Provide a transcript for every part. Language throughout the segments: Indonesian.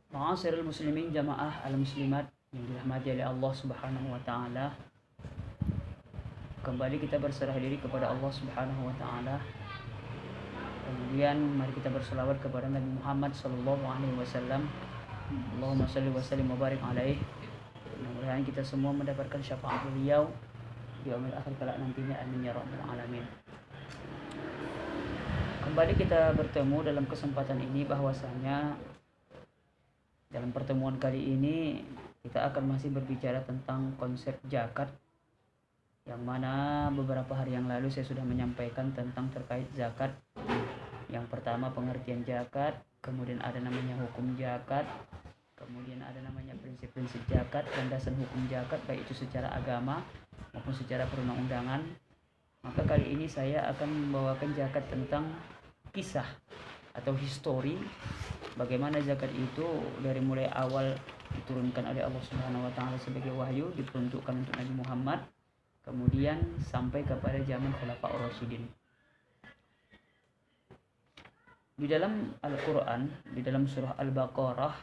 Ma'asyiral muslimin jamaah al-muslimat yang dirahmati oleh Allah Subhanahu wa taala. Kembali kita berserah diri kepada Allah Subhanahu wa taala. Kemudian mari kita berselawat kepada Nabi Muhammad sallallahu alaihi wasallam. Allahumma shalli wa sallim wa barik alaihi. Mudah-mudahan kita semua mendapatkan syafaat beliau di yaumil akhir kelak nantinya, amin ya rabbal alamin. Kembali kita bertemu dalam kesempatan ini, bahwasanya dalam pertemuan kali ini kita akan masih berbicara tentang konsep zakat, yang mana beberapa hari yang lalu saya sudah menyampaikan tentang terkait zakat. Yang pertama pengertian zakat, kemudian ada namanya hukum zakat, kemudian ada namanya prinsip-prinsip zakat, landasan hukum zakat baik itu secara agama maupun secara perundang-undangan. Maka kali ini saya akan membawakan zakat tentang kisah atau histori bagaimana zakat itu dari mulai awal diturunkan oleh Allah Subhanahu wa taala sebagai wahyu, diperuntukkan untuk Nabi Muhammad, kemudian sampai kepada zaman Khulafaur Rasyidin. Di dalam Al-Qur'an, di dalam surah Al-Baqarah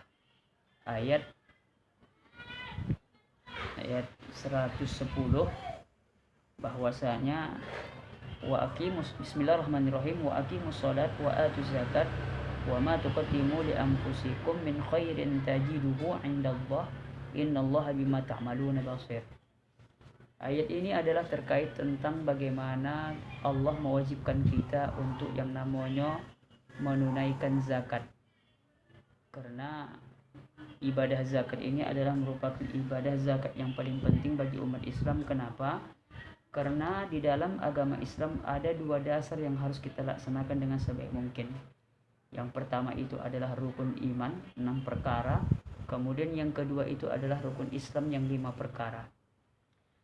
ayat 110, bahwasanya bismillahirrahmanirrahim, wa aqimus shalat wa atuz zakat wa ma tuqaddimu li anfusikum min khairin tajiduhu 'indallah innallaha bima ta'maluna basir. Ayat ini adalah terkait tentang bagaimana Allah mewajibkan kita untuk yang namanya menunaikan zakat. Karena ibadah zakat ini adalah merupakan ibadah zakat yang paling penting bagi umat Islam. Kenapa? Karena di dalam agama Islam ada dua dasar yang harus kita laksanakan dengan sebaik mungkin. Yang pertama itu adalah rukun iman, 6 perkara. Kemudian yang kedua itu adalah rukun Islam yang 5 perkara.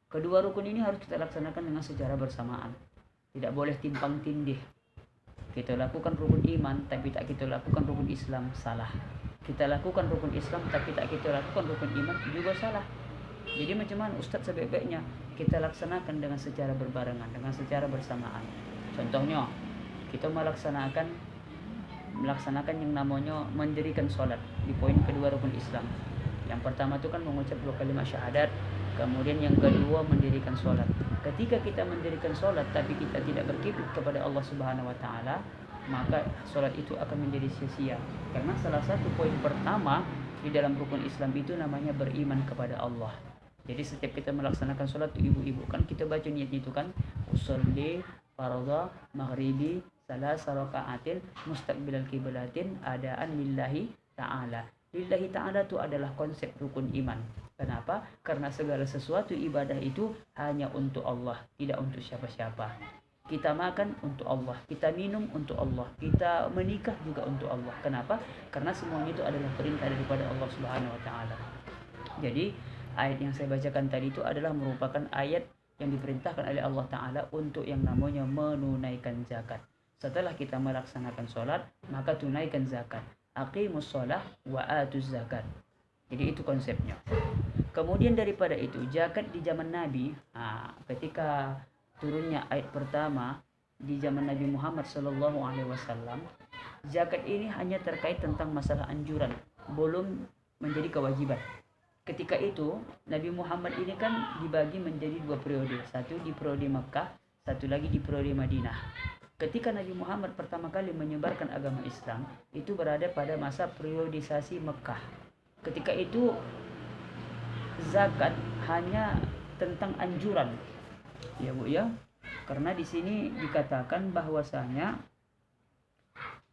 Kedua rukun ini harus kita laksanakan dengan secara bersamaan. Tidak boleh timpang tindih. Kita lakukan rukun iman tapi tak kita lakukan rukun Islam, salah. Kita lakukan rukun Islam tapi tak kita lakukan rukun iman, juga salah. Jadi macam mana Ustadz sebaik-baiknya kita laksanakan dengan secara berbarengan, dengan secara bersamaan. Contohnya, kita melaksanakan yang namanya mendirikan sholat di poin kedua rukun Islam. Yang pertama itu kan mengucap 2 kalimat syahadat, kemudian yang kedua mendirikan sholat. Ketika kita mendirikan sholat tapi kita tidak berkiblat kepada Allah Subhanahu wa taala, maka sholat itu akan menjadi sia-sia. Karena salah satu poin pertama di dalam rukun Islam itu namanya beriman kepada Allah. Jadi setiap kita melaksanakan sholat tuh ibu-ibu kan kita baca niat itu kan, usolli fardha maghribi salasa raka'atin mustaqbilal qiblatin adaan lillahi ta'ala. Lillahi ta'ala itu adalah konsep rukun iman. Kenapa? Karena segala sesuatu ibadah itu hanya untuk Allah, tidak untuk siapa-siapa. Kita makan untuk Allah, kita minum untuk Allah, kita menikah juga untuk Allah. Kenapa? Karena semuanya itu adalah perintah daripada Allah Subhanahu wa taala. Jadi ayat yang saya bacakan tadi itu adalah merupakan ayat yang diperintahkan oleh Allah Ta'ala untuk yang namanya menunaikan zakat. Setelah kita melaksanakan sholat, maka tunaikan zakat. Aqimus sholah wa atuz zakat. Jadi itu konsepnya. Kemudian daripada itu, zakat di zaman Nabi, ketika turunnya ayat pertama di zaman Nabi Muhammad SAW, zakat ini hanya terkait tentang masalah anjuran, belum menjadi kewajiban. Ketika itu Nabi Muhammad ini kan dibagi menjadi 2 periode, satu di periode Makkah, satu lagi di periode Madinah. Ketika Nabi Muhammad pertama kali menyebarkan agama Islam, itu berada pada masa periodisasi Mekah. Ketika itu zakat hanya tentang anjuran, ya Bu ya. Karena di sini dikatakan bahwasanya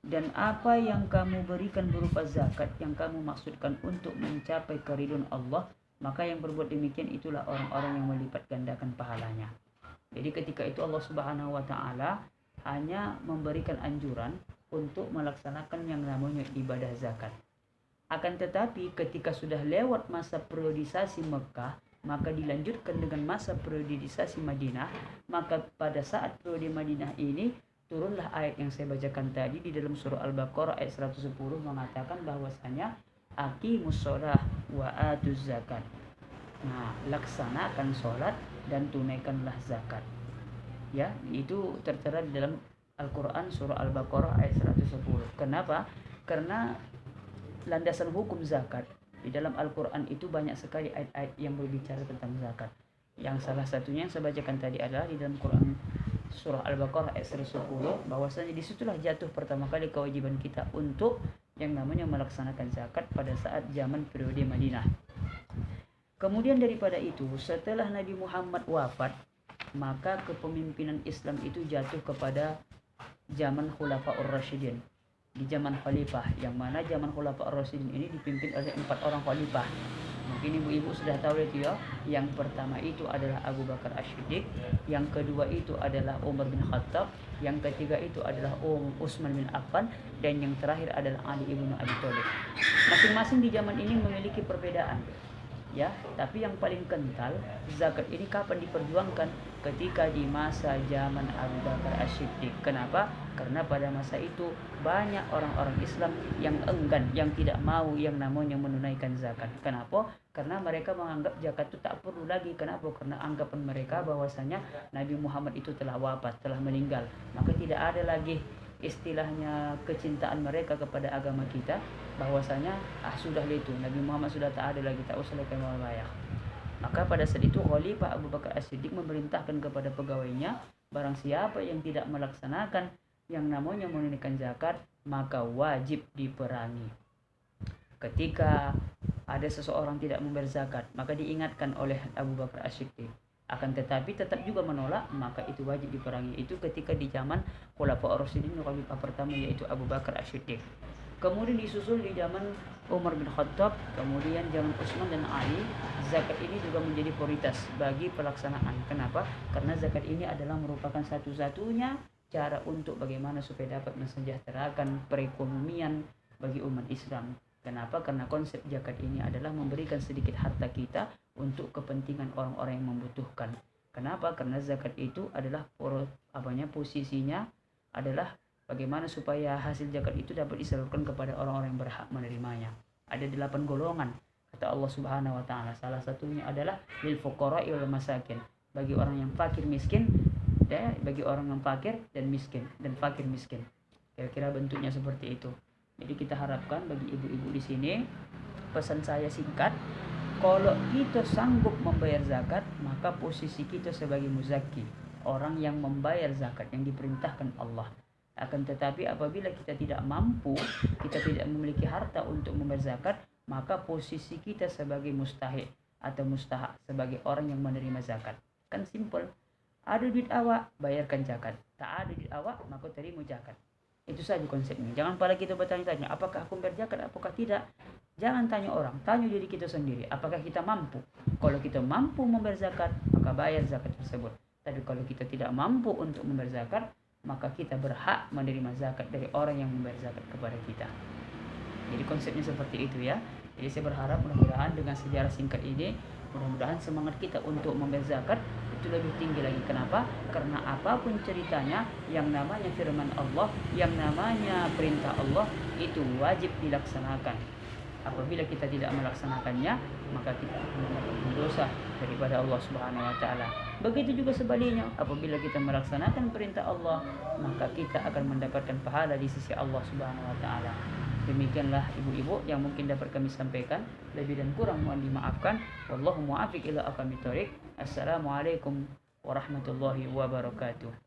dan apa yang kamu berikan berupa zakat yang kamu maksudkan untuk mencapai keridhaan Allah, maka yang berbuat demikian itulah orang-orang yang melipat gandakan pahalanya. Jadi ketika itu Allah Subhanahu wa taala hanya memberikan anjuran untuk melaksanakan yang namanya ibadah zakat. Akan tetapi ketika sudah lewat masa periodisasi Mekah, maka dilanjutkan dengan masa periodisasi Madinah. Maka pada saat periode Madinah ini turunlah ayat yang saya bacakan tadi di dalam surah Al-Baqarah ayat 110, mengatakan bahwasanya aqimus shalah wa atuz zakat. Nah, laksanakan sholat dan tunaikanlah zakat. Ya, itu tertera di dalam Al-Quran surah Al-Baqarah ayat 110. Kenapa? Karena landasan hukum zakat. Di dalam Al-Quran itu banyak sekali ayat-ayat yang berbicara tentang zakat. Yang salah satunya yang saya bacakan tadi adalah di dalam Quran surah Al-Baqarah ayat 110, bahwasanya disitulah jatuh pertama kali kewajiban kita untuk yang namanya melaksanakan zakat pada saat zaman periode Madinah. Kemudian daripada itu, setelah Nabi Muhammad wafat, maka kepemimpinan Islam itu jatuh kepada zaman Khulafaur Rasyidin. Di zaman khalifah, yang mana zaman Khulafaur Rasyidin ini dipimpin oleh 4 orang khalifah. Mungkin ibu-ibu sudah tahu itu ya. Yang pertama itu adalah Abu Bakar As-Siddiq, yang kedua itu adalah Umar bin Khattab, yang ketiga itu adalah Utsman bin Affan, dan yang terakhir adalah Ali ibn Abi Thalib. Masing-masing di zaman ini memiliki perbedaan. Ya, tapi yang paling kental zakat ini kapan diperjuangkan? Ketika di masa zaman Abu Bakar As-Siddiq. Kenapa? Karena pada masa itu banyak orang-orang Islam yang enggan, yang tidak mau yang namanya menunaikan zakat. Kenapa? Karena mereka menganggap zakat itu tak perlu lagi. Kenapa? Karena anggapan mereka bahwasanya Nabi Muhammad itu telah wafat, telah meninggal. Maka tidak ada lagi istilahnya kecintaan mereka kepada agama kita, bahwasanya sudah itu Nabi Muhammad sudah tak ada lagi, tak usah lagi membayar. Maka pada saat itu Khalifah Abu Bakar As-Siddiq memerintahkan kepada pegawainya, barang siapa yang tidak melaksanakan yang namanya menunaikan zakat, maka wajib diperangi. Ketika ada seseorang tidak membayar zakat, maka diingatkan oleh Abu Bakar As-Siddiq. Akan tetapi tetap juga menolak, maka itu wajib diperangi. Itu ketika di zaman Khulafaur Rasyidin, khalifah pertama yaitu Abu Bakar As-Siddiq. Kemudian disusul di zaman Umar bin Khattab, kemudian zaman Utsman dan Ali, zakat ini juga menjadi prioritas bagi pelaksanaan. Kenapa? Karena zakat ini adalah merupakan satu-satunya cara untuk bagaimana supaya dapat mensejahterakan perekonomian bagi umat Islam. Kenapa? Karena konsep zakat ini adalah memberikan sedikit harta kita untuk kepentingan orang-orang yang membutuhkan. Kenapa? Karena zakat itu adalah posisinya adalah bagaimana supaya hasil zakat itu dapat disalurkan kepada orang-orang yang berhak menerimanya. Ada 8 golongan kata Allah Subhanahu wa taala. Salah satunya adalah lil fuqara'i wal masakin, bagi orang yang fakir miskin, bagi orang yang fakir dan miskin dan fakir miskin. Kira-kira bentuknya seperti itu. Jadi kita harapkan bagi ibu-ibu di sini, pesan saya singkat, kalau kita sanggup membayar zakat, maka posisi kita sebagai muzaki, orang yang membayar zakat yang diperintahkan Allah. Akan tetapi apabila kita tidak mampu, kita tidak memiliki harta untuk membayar zakat, maka posisi kita sebagai mustahik atau mustahak, sebagai orang yang menerima zakat. Kan simple. Ada duit awak, bayarkan zakat. Tak ada duit awak, maka terima zakat. Itu saja konsepnya. Jangan pada kita bertanya-tanya, apakah aku membayar zakat, apakah tidak. Jangan tanya orang, tanya diri kita sendiri, apakah kita mampu. Kalau kita mampu membayar zakat, maka bayar zakat tersebut. Tapi kalau kita tidak mampu untuk membayar zakat, maka kita berhak menerima zakat dari orang yang membayar zakat kepada kita. Jadi konsepnya seperti itu ya. Jadi saya berharap mudah-mudahan dengan sejarah singkat ini, mudah-mudahan semangat kita untuk membayar zakat itu lebih tinggi lagi. Kenapa? Karena apapun ceritanya, yang namanya firman Allah, yang namanya perintah Allah itu wajib dilaksanakan. Apabila kita tidak melaksanakannya, maka kita akan mendapatkan dosa daripada Allah Subhanahu wa taala. Begitu juga sebaliknya, apabila kita melaksanakan perintah Allah, maka kita akan mendapatkan pahala di sisi Allah Subhanahu wa taala. Demikianlah ibu-ibu yang mungkin dapat kami sampaikan. Lebih dan kurang mohon dimaafkan. Wallahu muwaffiq ila aqwamit thoriq. Assalamualaikum warahmatullahi wabarakatuh.